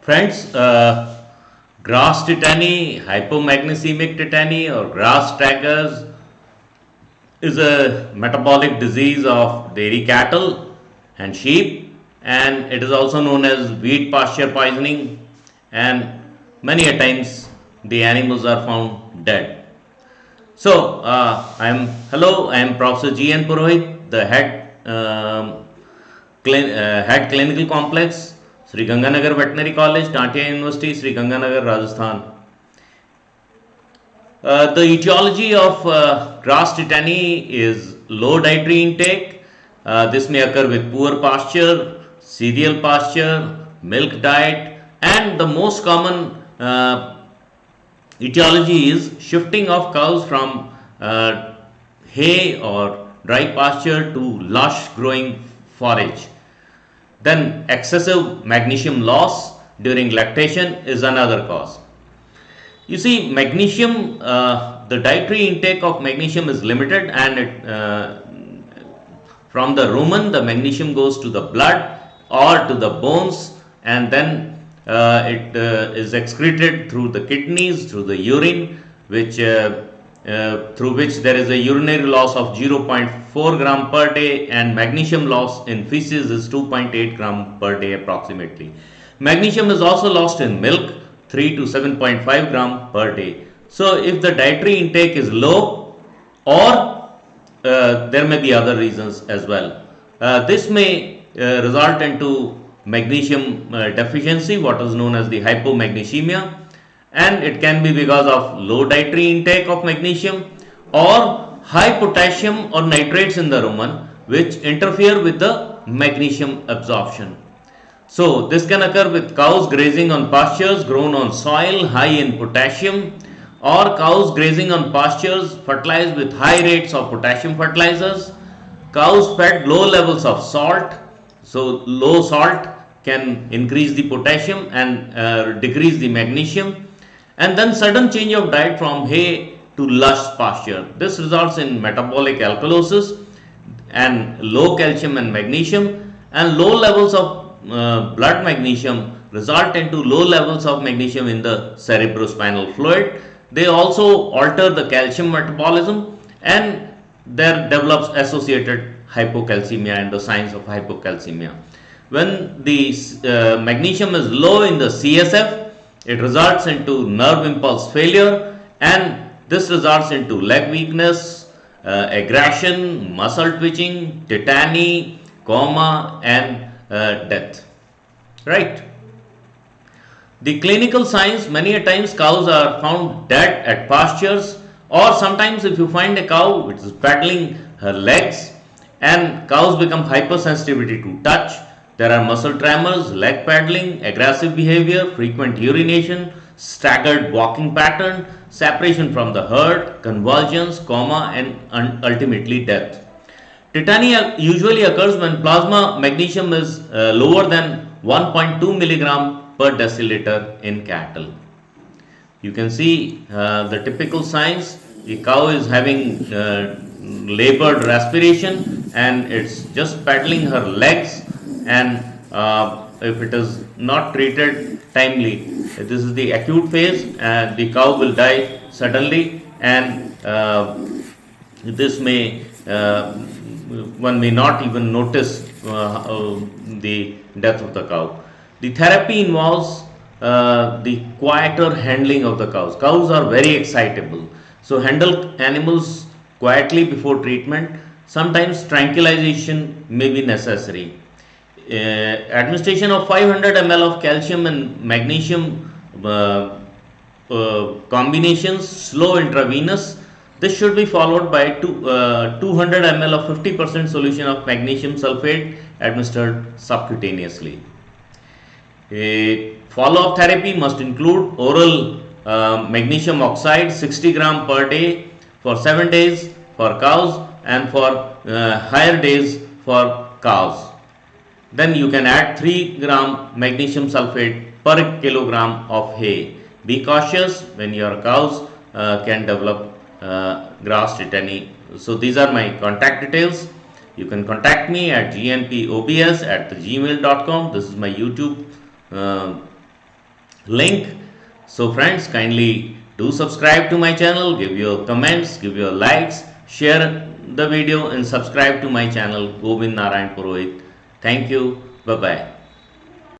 Friends, grass tetany, hypomagnesemic tetany, or grass staggers is a metabolic disease of dairy cattle and sheep, and it is also known as wheat pasture poisoning. And many a times the animals are found dead. So, I am Professor G.N. Purohit, the head clinical complex, Sri Ganganagar Veterinary College, Tantia University, Sri Ganganagar, Rajasthan. The etiology of grass tetany is low dietary intake. This may occur with poor pasture, cereal pasture, milk diet, and the most common etiology is shifting of cows from hay or dry pasture to lush growing forage. Then excessive magnesium loss during lactation is another cause. You see, magnesium, the dietary intake of magnesium is limited, and from the rumen, the magnesium goes to the blood or to the bones, and then it is excreted through the kidneys, through the urine, which through which there is a urinary loss of 0.4 gram per day, and magnesium loss in feces is 2.8 gram per day approximately. Magnesium is also lost in milk, 3 to 7.5 gram per day. So if the dietary intake is low, or there may be other reasons as well, this may result into magnesium deficiency, what is known as the hypomagnesemia, and it can be because of low dietary intake of magnesium or high potassium or nitrates in the rumen, which interfere with the magnesium absorption. So this can occur with cows grazing on pastures grown on soil high in potassium, or cows grazing on pastures fertilized with high rates of potassium fertilizers, cows fed low levels of salt. So low salt can increase the potassium and decrease the magnesium, and then sudden change of diet from hay to lush pasture. This results in metabolic alkalosis and low calcium and magnesium, and low levels of blood magnesium result into low levels of magnesium in the cerebrospinal fluid. They also alter the calcium metabolism, and there develops associated hypocalcemia and the signs of hypocalcemia. When the magnesium is low in the CSF, it results into nerve impulse failure, and this results into leg weakness, aggression, muscle twitching, tetany, coma, and death. Right? The clinical signs, many a times cows are found dead at pastures, or sometimes if you find a cow which is paddling her legs, and cows become hypersensitivity to touch. There are muscle tremors, leg paddling, aggressive behavior, frequent urination, staggered walking pattern, separation from the herd, convulsions, coma, and ultimately death. Tetany usually occurs when plasma magnesium is lower than 1.2 milligram per deciliter in cattle. You can see the typical signs. The cow is having labored respiration, and it's just paddling her legs, and if it is not treated timely, this is the acute phase, and the cow will die suddenly, and this may one may not even notice the death of the cow. The therapy involves the quieter handling of the cows. Cows are very excitable, so handle animals quietly before treatment. Sometimes tranquilization may be necessary. Administration of 500 ml of calcium and magnesium combinations, slow intravenous. This should be followed by 200 ml of 50% solution of magnesium sulfate administered subcutaneously. A follow-up therapy must include oral magnesium oxide 60 gram per day for 7 days for cows, and for higher days for cows. Then you can add 3 gram magnesium sulfate per kilogram of hay. Be cautious when your cows can develop grass tetany. So these are my contact details. You can contact me at gnpobs@gmail.com. This is my YouTube link. So friends, kindly do subscribe to my channel, give your comments, give your likes, share the video and subscribe to my channel Govind Narayan Purohit. Thank you. Bye bye.